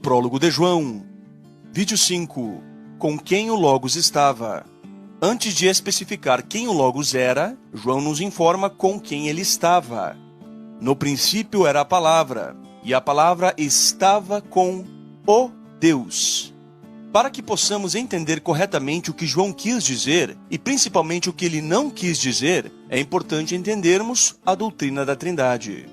prólogo de João. Vídeo 5. Com quem o Logos estava. Antes de especificar quem o Logos era, João nos informa com quem ele estava. No princípio era a palavra, e a palavra estava com o Deus. Para que possamos entender corretamente o que João quis dizer, e principalmente o que ele não quis dizer, é importante entendermos a doutrina da Trindade.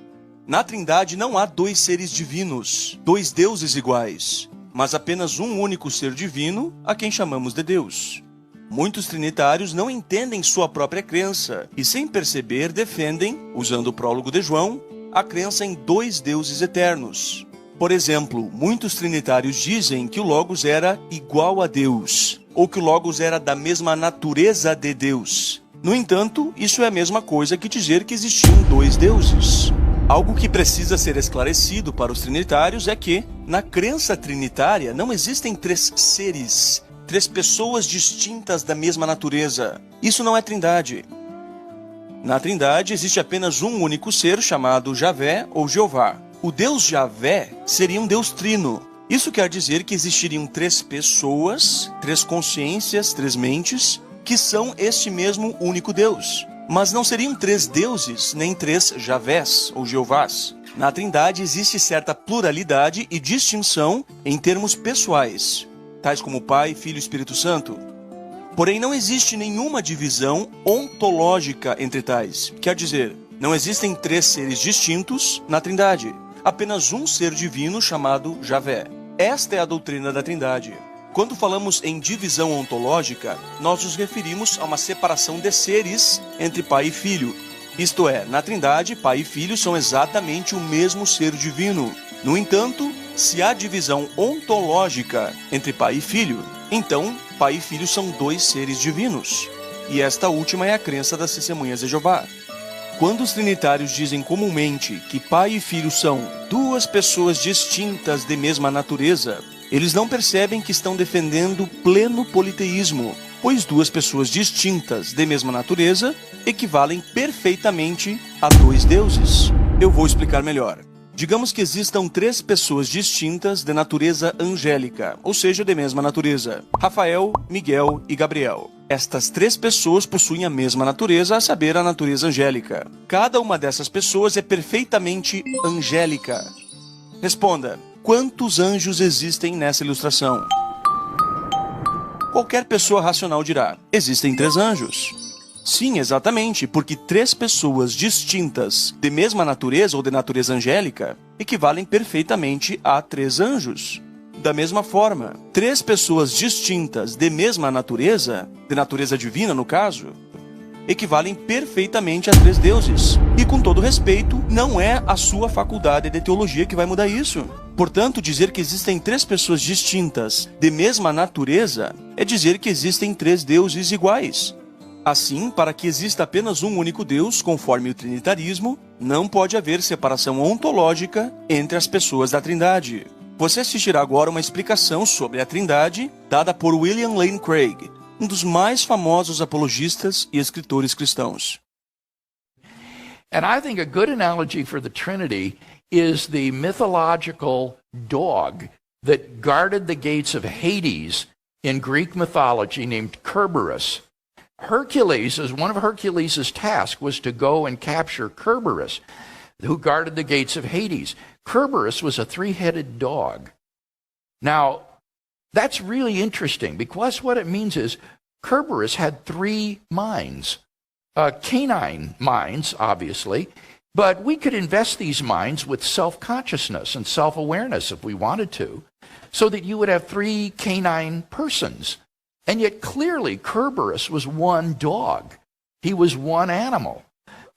Na Trindade não há dois seres divinos, dois deuses iguais, mas apenas um único ser divino, a quem chamamos de Deus. Muitos trinitários não entendem sua própria crença e, sem perceber, defendem, usando o prólogo de João, a crença em dois deuses eternos. Por exemplo, muitos trinitários dizem que o Logos era igual a Deus, ou que o Logos era da mesma natureza de Deus. No entanto, isso é a mesma coisa que dizer que existiam dois deuses. Algo que precisa ser esclarecido para os trinitários é que, na crença trinitária, não existem três seres, três pessoas distintas da mesma natureza. Isso não é Trindade. Na Trindade existe apenas um único ser chamado Javé ou Jeová. O Deus Javé seria um Deus trino. Isso quer dizer que existiriam três pessoas, três consciências, três mentes, que são este mesmo único Deus. Mas não seriam três deuses, nem três Javés ou Jeovás. Na Trindade existe certa pluralidade e distinção em termos pessoais, tais como Pai, Filho e Espírito Santo. Porém, não existe nenhuma divisão ontológica entre tais. Quer dizer, não existem três seres distintos na Trindade. Apenas um ser divino chamado Javé. Esta é a doutrina da Trindade. Quando falamos em divisão ontológica, nós nos referimos a uma separação de seres entre Pai e Filho. Isto é, na Trindade, Pai e Filho são exatamente o mesmo ser divino. No entanto, se há divisão ontológica entre Pai e Filho, então Pai e Filho são dois seres divinos. E esta última é a crença das Testemunhas de Jeová. Quando os trinitários dizem comumente que Pai e Filho são duas pessoas distintas de mesma natureza, eles não percebem que estão defendendo pleno politeísmo, pois duas pessoas distintas de mesma natureza equivalem perfeitamente a dois deuses. Eu vou explicar melhor. Digamos que existam três pessoas distintas de natureza angélica, ou seja, de mesma natureza: Rafael, Miguel e Gabriel. Estas três pessoas possuem a mesma natureza, a saber, a natureza angélica. Cada uma dessas pessoas é perfeitamente angélica. Responda: quantos anjos existem nessa ilustração? Qualquer pessoa racional dirá: existem três anjos. Sim, exatamente, porque três pessoas distintas de mesma natureza ou de natureza angélica equivalem perfeitamente a três anjos. Da mesma forma, três pessoas distintas de mesma natureza, de natureza divina no caso, equivalem perfeitamente a três deuses. E com todo respeito, não é a sua faculdade de teologia que vai mudar isso. Portanto, dizer que existem três pessoas distintas de mesma natureza é dizer que existem três deuses iguais. Assim, para que exista apenas um único Deus, conforme o trinitarismo, não pode haver separação ontológica entre as pessoas da Trindade. Você assistirá agora uma explicação sobre a Trindade, dada por William Lane Craig, um dos mais famosos apologistas e escritores cristãos. And I think a good analogy for the Trinity is the mythological dog that guarded the gates of Hades in Greek mythology named Kerberos. One of Hercules' tasks was to go and capture Kerberos, who guarded the gates of Hades. Kerberos was a three-headed dog. Now, that's really interesting because what it means is Kerberos had three minds. Canine minds, obviously, but we could invest these minds with self-consciousness and self-awareness if we wanted to, so that you would have three canine persons. And yet clearly Kerberos was one dog. He was one animal.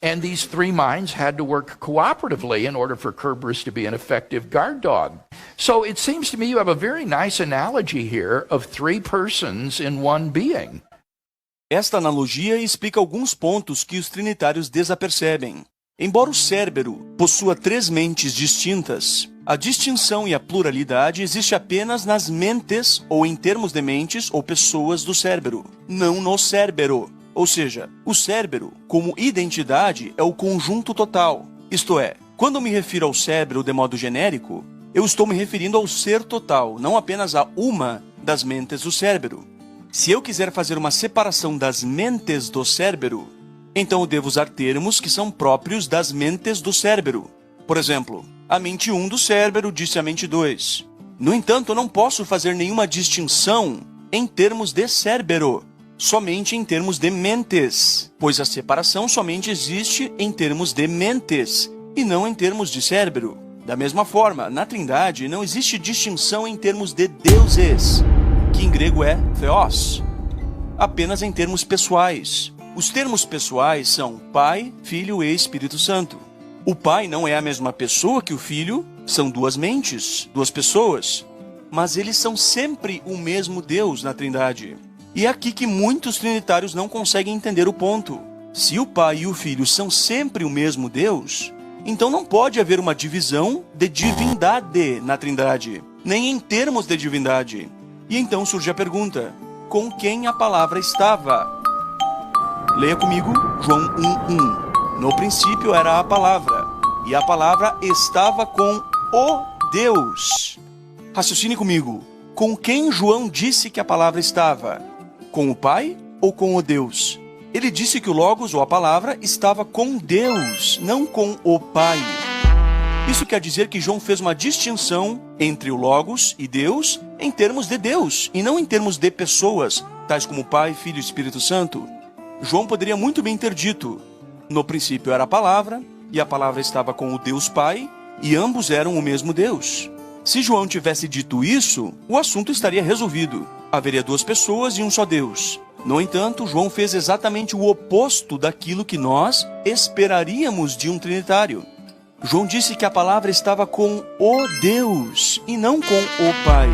And these three minds had to work cooperatively in order for Kerberos to be an effective guard dog. So it seems to me you have a very nice analogy here of three persons in one being. Esta analogia explica alguns pontos que os trinitários desapercebem. Embora o cérebro possua três mentes distintas, a distinção e a pluralidade existe apenas nas mentes, ou em termos de mentes ou pessoas do cérebro, não no cérebro. Ou seja, o cérebro, como identidade, é o conjunto total. Isto é, quando me refiro ao cérebro de modo genérico, Eu estou me referindo ao ser total, não apenas a uma das mentes do cérebro. Se eu quiser fazer uma separação das mentes do cérebro, então eu devo usar termos que são próprios das mentes do cérebro. Por exemplo, a mente 1 do cérebro disse a mente 2. No entanto, eu não posso fazer nenhuma distinção em termos de cérebro, somente em termos de mentes, pois a separação somente existe em termos de mentes e não em termos de cérebro. Da mesma forma, na Trindade não existe distinção em termos de deuses, que em grego é theos, apenas em termos pessoais. Os termos pessoais são Pai, Filho e Espírito Santo. O Pai não é a mesma pessoa que o Filho, são duas mentes, duas pessoas, mas eles são sempre o mesmo Deus na Trindade. E é aqui que muitos trinitários não conseguem entender o ponto. Se o Pai e o Filho são sempre o mesmo Deus, então não pode haver uma divisão de divindade na Trindade, nem em termos de divindade. E então surge a pergunta: com quem a palavra estava? Leia comigo João 1:1. No princípio era a palavra, e a palavra estava com o Deus. Raciocine comigo. Com quem João disse que a palavra estava? Com o Pai ou com o Deus? Ele disse que o Logos, ou a palavra, estava com Deus, não com o Pai. Isso quer dizer que João fez uma distinção entre o Logos e Deus em termos de Deus, e não em termos de pessoas, tais como Pai, Filho e Espírito Santo. João poderia muito bem ter dito: no princípio era a palavra, e a palavra estava com o Deus Pai, e ambos eram o mesmo Deus. Se João tivesse dito isso, o assunto estaria resolvido. Haveria duas pessoas e um só Deus. No entanto, João fez exatamente o oposto daquilo que nós esperaríamos de um trinitário. João disse que a palavra estava com o Deus e não com o Pai.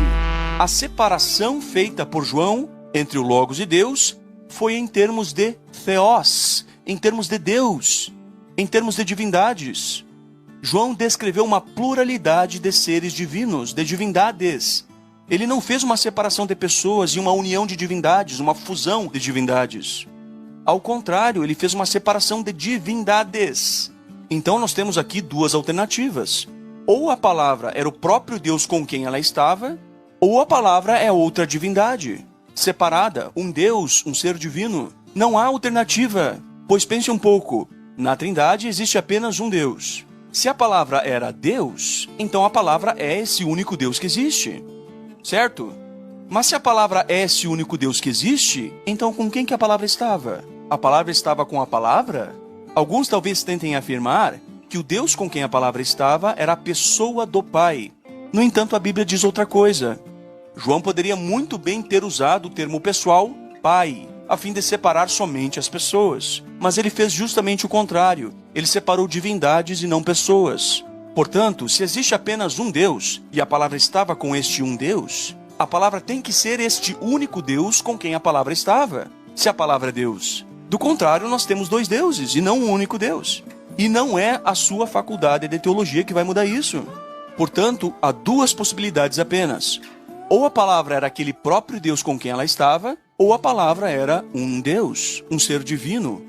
A separação feita por João entre o Logos e Deus foi em termos de theos, em termos de Deus, em termos de divindades. João descreveu uma pluralidade de seres divinos, de divindades. Ele não fez uma separação de pessoas e uma união de divindades, uma fusão de divindades. Ao contrário, ele fez uma separação de divindades. Então nós temos aqui duas alternativas. Ou a palavra era o próprio Deus com quem ela estava, ou a palavra é outra divindade, separada, um Deus, um ser divino. Não há alternativa, pois pense um pouco, na Trindade existe apenas um Deus. Se a palavra era Deus, então a palavra é esse único Deus que existe. Certo? Mas se a palavra é esse único Deus que existe, então com quem que a palavra estava? A palavra estava com a palavra? Alguns talvez tentem afirmar que o Deus com quem a palavra estava era a pessoa do Pai. No entanto, a Bíblia diz outra coisa. João poderia muito bem ter usado o termo pessoal, Pai, a fim de separar somente as pessoas. Mas ele fez justamente o contrário. Ele separou divindades e não pessoas. Portanto, se existe apenas um Deus, e a palavra estava com este um Deus, a palavra tem que ser este único Deus com quem a palavra estava, se a palavra é Deus. Do contrário, nós temos dois deuses, e não um único Deus. E não é a sua faculdade de teologia que vai mudar isso. Portanto, há duas possibilidades apenas. Ou a palavra era aquele próprio Deus com quem ela estava, ou a palavra era um Deus, um ser divino.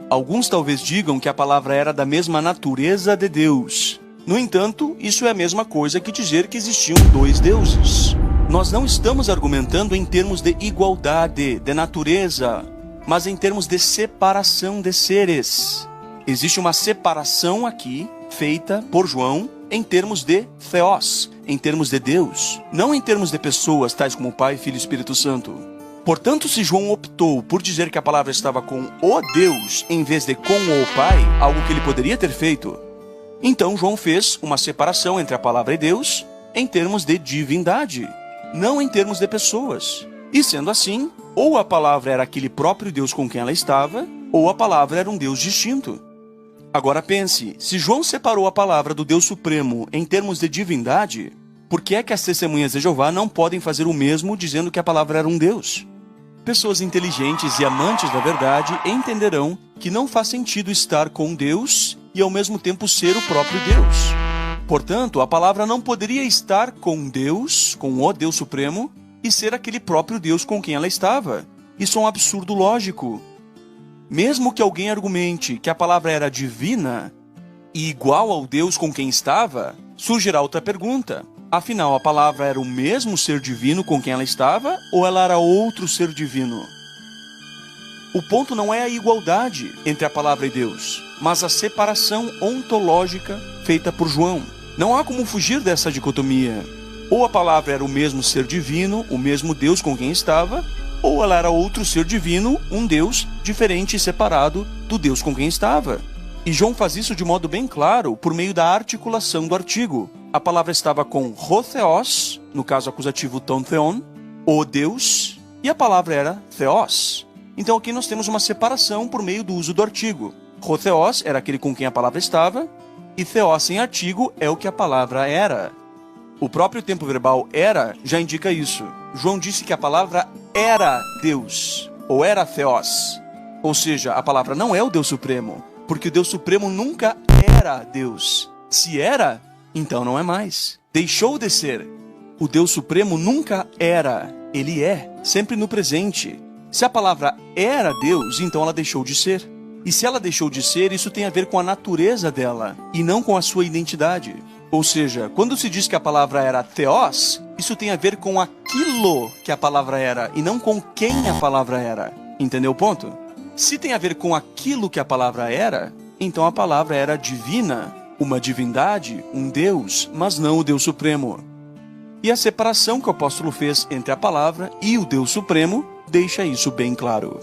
Alguns talvez digam que a palavra era da mesma natureza de Deus. No entanto, isso é a mesma coisa que dizer que existiam dois deuses. Nós não estamos argumentando em termos de igualdade, de natureza, mas em termos de separação de seres. Existe uma separação aqui, feita por João, em termos de theos, em termos de Deus, não em termos de pessoas, tais como Pai, Filho e Espírito Santo. Portanto, se João optou por dizer que a palavra estava com o Deus, em vez de com o Pai, algo que ele poderia ter feito, então João fez uma separação entre a palavra e Deus em termos de divindade, não em termos de pessoas. E sendo assim, ou a palavra era aquele próprio Deus com quem ela estava, ou a palavra era um Deus distinto. Agora pense, se João separou a palavra do Deus Supremo em termos de divindade, por que é que as testemunhas de Jeová não podem fazer o mesmo dizendo que a palavra era um Deus? Pessoas inteligentes e amantes da verdade entenderão que não faz sentido estar com Deus e ao mesmo tempo ser o próprio Deus. Portanto, a palavra não poderia estar com Deus, com o Deus Supremo, e ser aquele próprio Deus com quem ela estava. Isso é um absurdo lógico. Mesmo que alguém argumente que a palavra era divina e igual ao Deus com quem estava, surgirá outra pergunta. Afinal, a palavra era o mesmo ser divino com quem ela estava, ou ela era outro ser divino? O ponto não é a igualdade entre a palavra e Deus, mas a separação ontológica feita por João. Não há como fugir dessa dicotomia. Ou a palavra era o mesmo ser divino, o mesmo Deus com quem estava, ou ela era outro ser divino, um Deus diferente e separado do Deus com quem estava. E João faz isso de modo bem claro por meio da articulação do artigo. A palavra estava com ho theos, no caso acusativo ton theon, o Deus, e a palavra era theos. Então aqui nós temos uma separação por meio do uso do artigo. Ho theos era aquele com quem a palavra estava, e theos em artigo é o que a palavra era. O próprio tempo verbal era já indica isso. João disse que a palavra era Deus, ou era theos. Ou seja, a palavra não é o Deus Supremo, porque o Deus Supremo nunca era Deus. Se era, então não é mais. Deixou de ser. O Deus Supremo nunca era. Ele é, sempre no presente. Se a palavra era Deus, então ela deixou de ser. E se ela deixou de ser, isso tem a ver com a natureza dela, e não com a sua identidade. Ou seja, quando se diz que a palavra era theos, isso tem a ver com aquilo que a palavra era, e não com quem a palavra era. Entendeu o ponto? Se tem a ver com aquilo que a palavra era, então a palavra era divina, uma divindade, um Deus, mas não o Deus Supremo. E a separação que o apóstolo fez entre a palavra e o Deus Supremo deixa isso bem claro.